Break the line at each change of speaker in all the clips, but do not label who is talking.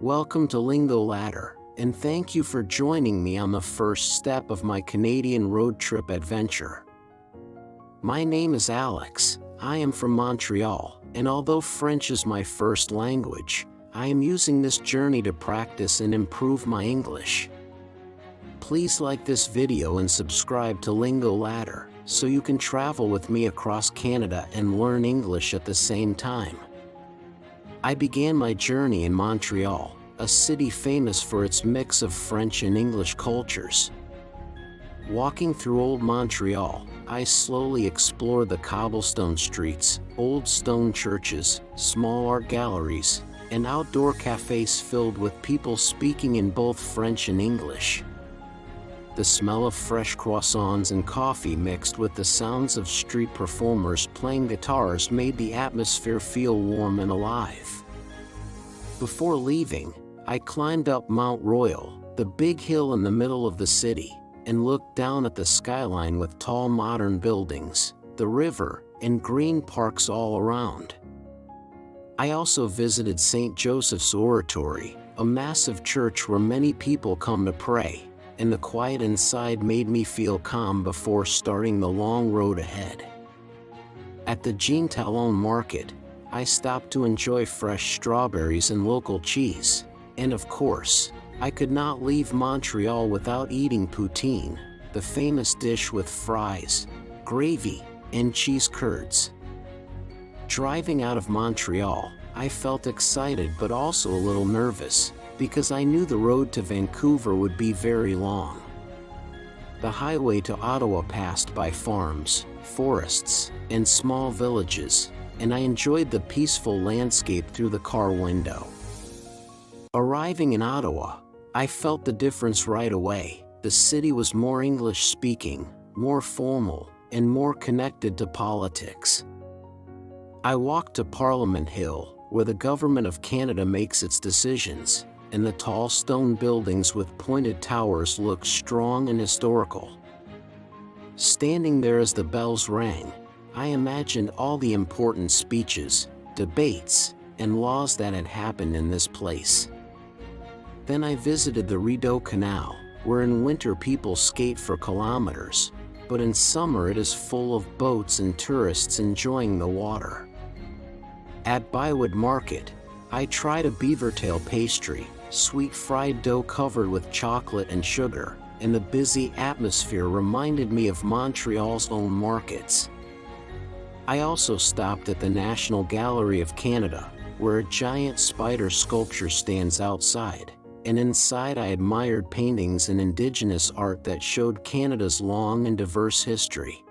Welcome to Lingo Ladder, and thank you for joining me on the first step of my Canadian road trip adventure. My name is Alex, I am from Montreal, and although French is my first language, I am using this journey to practice and improve my English. Please like this video and subscribe to Lingo Ladder, so you can travel with me across Canada and learn English at the same time. I began my journey in Montreal, a city famous for its mix of French and English cultures. Walking through old Montreal, I slowly explored the cobblestone streets, old stone churches, small art galleries, and outdoor cafes filled with people speaking in both French and English. The smell of fresh croissants and coffee mixed with the sounds of street performers playing guitars made the atmosphere feel warm and alive. Before leaving, I climbed up Mount Royal, the big hill in the middle of the city, and looked down at the skyline with tall modern buildings, the river, and green parks all around. I also visited St. Joseph's Oratory, a massive church where many people come to pray, and the quiet inside made me feel calm before starting the long road ahead. At the Jean Talon market, I stopped to enjoy fresh strawberries and local cheese, and of course, I could not leave Montreal without eating poutine, the famous dish with fries, gravy, and cheese curds. Driving out of Montreal, I felt excited but also a little nervous, because I knew the road to Vancouver would be very long. The highway to Ottawa passed by farms, forests, and small villages, and I enjoyed the peaceful landscape through the car window. Arriving in Ottawa, I felt the difference right away. The city was more English-speaking, more formal, and more connected to politics. I walked to Parliament Hill, where the Government of Canada makes its decisions, and the tall stone buildings with pointed towers looked strong and historical. Standing there as the bells rang, I imagined all the important speeches, debates, and laws that had happened in this place. Then I visited the Rideau Canal, where in winter people skate for kilometers, but in summer it is full of boats and tourists enjoying the water. At Bywood Market, I tried a beavertail pastry, sweet fried dough covered with chocolate and sugar, and the busy atmosphere reminded me of Montreal's own markets. I also stopped at the National Gallery of Canada, where a giant spider sculpture stands outside, and inside I admired paintings and Indigenous art that showed Canada's long and diverse history.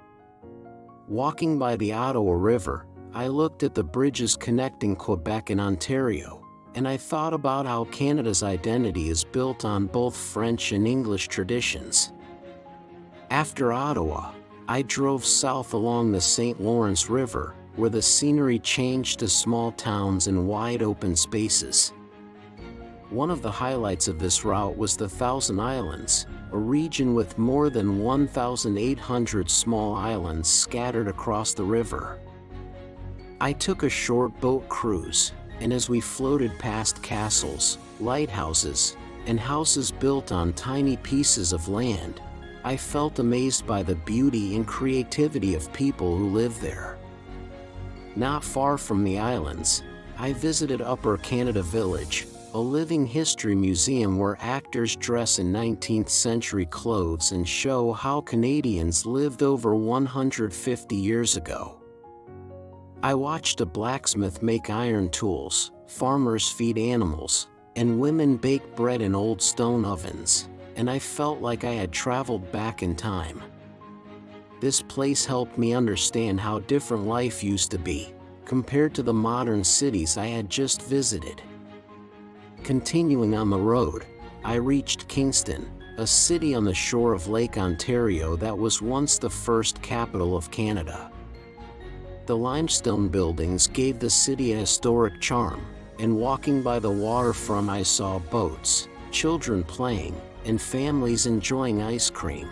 Walking by the Ottawa River, I looked at the bridges connecting Quebec and Ontario, and I thought about how Canada's identity is built on both French and English traditions. After Ottawa, I drove south along the St. Lawrence River, where the scenery changed to small towns and wide open spaces. One of the highlights of this route was the Thousand Islands, a region with more than 1,800 small islands scattered across the river. I took a short boat cruise, and as we floated past castles, lighthouses, and houses built on tiny pieces of land, I felt amazed by the beauty and creativity of people who live there. Not far from the islands, I visited Upper Canada Village, a living history museum where actors dress in 19th century clothes and show how Canadians lived over 150 years ago. I watched a blacksmith make iron tools, farmers feed animals, and women bake bread in old stone ovens, and I felt like I had traveled back in time. This place helped me understand how different life used to be, compared to the modern cities I had just visited. Continuing on the road, I reached Kingston, a city on the shore of Lake Ontario that was once the first capital of Canada. The limestone buildings gave the city a historic charm, and walking by the waterfront I saw boats, children playing, and families enjoying ice cream.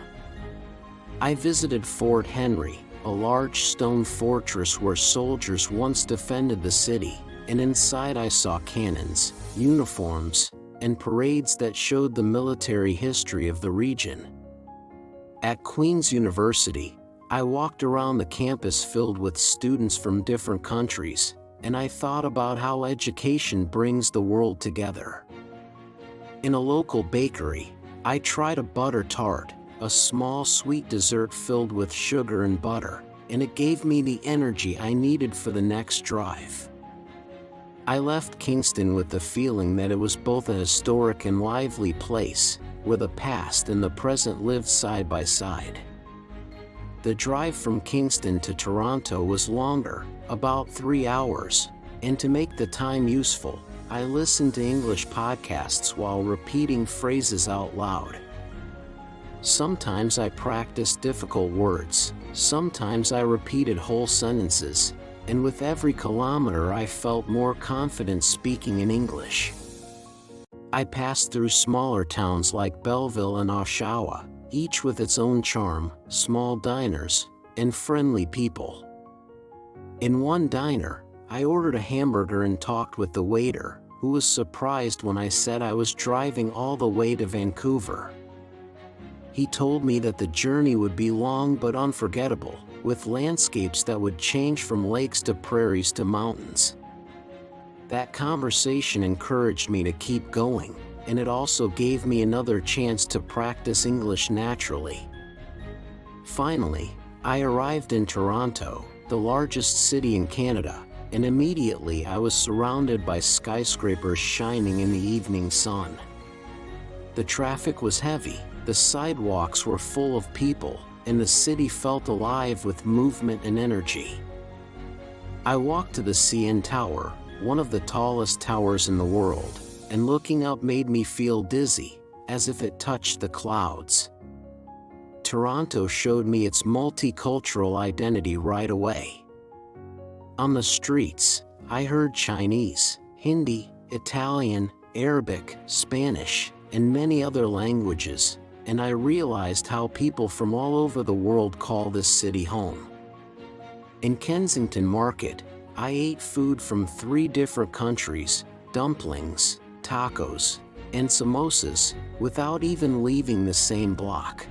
I visited Fort Henry, a large stone fortress where soldiers once defended the city, and inside I saw cannons, uniforms, and parades that showed the military history of the region. At Queen's University, I walked around the campus filled with students from different countries, and I thought about how education brings the world together. In a local bakery, I tried a butter tart, a small sweet dessert filled with sugar and butter, and it gave me the energy I needed for the next drive. I left Kingston with the feeling that it was both a historic and lively place, where the past and the present lived side by side. The drive from Kingston to Toronto was longer, about 3 hours, and to make the time useful, I listened to English podcasts while repeating phrases out loud. Sometimes I practiced difficult words, sometimes I repeated whole sentences, and with every kilometer I felt more confident speaking in English. I passed through smaller towns like Belleville and Oshawa, each with its own charm, small diners, and friendly people. In one diner, I ordered a hamburger and talked with the waiter, who was surprised when I said I was driving all the way to Vancouver. He told me that the journey would be long but unforgettable, with landscapes that would change from lakes to prairies to mountains. That conversation encouraged me to keep going, and it also gave me another chance to practice English naturally. Finally, I arrived in Toronto, the largest city in Canada, and immediately I was surrounded by skyscrapers shining in the evening sun. The traffic was heavy, the sidewalks were full of people, and the city felt alive with movement and energy. I walked to the CN Tower, one of the tallest towers in the world, and looking up made me feel dizzy, as if it touched the clouds. Toronto showed me its multicultural identity right away. On the streets, I heard Chinese, Hindi, Italian, Arabic, Spanish, and many other languages, and I realized how people from all over the world call this city home. In Kensington Market, I ate food from 3 different countries, dumplings, tacos, and samosas, without even leaving the same block.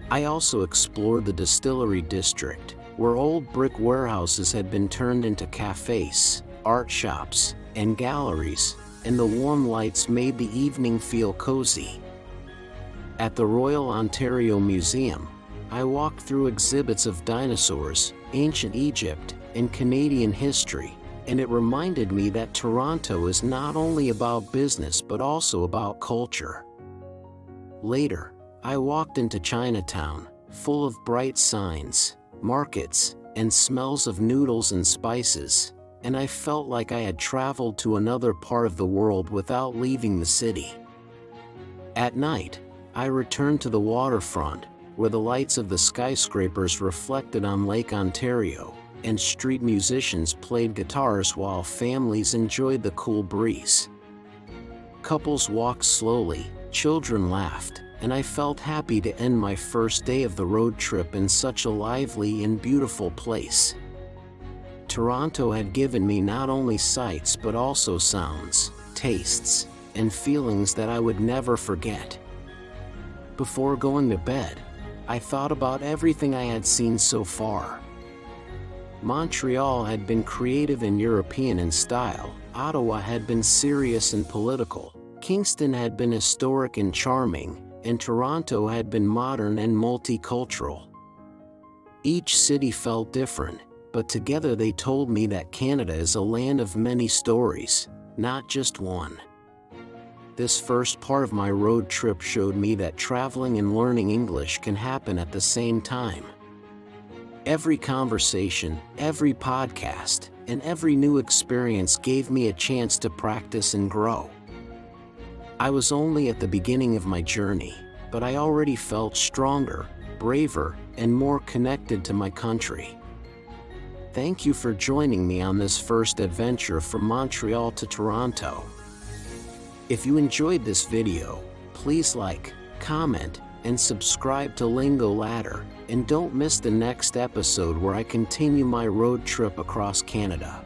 I also explored the distillery district, where old brick warehouses had been turned into cafes, art shops, and galleries, and the warm lights made the evening feel cozy. At the Royal Ontario Museum, I walked through exhibits of dinosaurs, ancient Egypt, and Canadian history, and it reminded me that Toronto is not only about business but also about culture. Later, I walked into Chinatown, full of bright signs, markets, and smells of noodles and spices, and I felt like I had traveled to another part of the world without leaving the city. At night, I returned to the waterfront, where the lights of the skyscrapers reflected on Lake Ontario, and street musicians played guitars while families enjoyed the cool breeze. Couples walked slowly, children laughed, and I felt happy to end my first day of the road trip in such a lively and beautiful place. Toronto had given me not only sights but also sounds, tastes, and feelings that I would never forget. Before going to bed, I thought about everything I had seen so far. Montreal had been creative and European in style, Ottawa had been serious and political, Kingston had been historic and charming, and Toronto had been modern and multicultural. Each city felt different, but together they told me that Canada is a land of many stories, not just one. This first part of my road trip showed me that traveling and learning English can happen at the same time. Every conversation, every podcast, and every new experience gave me a chance to practice and grow. I was only at the beginning of my journey, but I already felt stronger, braver, and more connected to my country. Thank you for joining me on this first adventure from Montreal to Toronto. If you enjoyed this video, please like, comment, and subscribe to Lingo Ladder, and don't miss the next episode where I continue my road trip across Canada.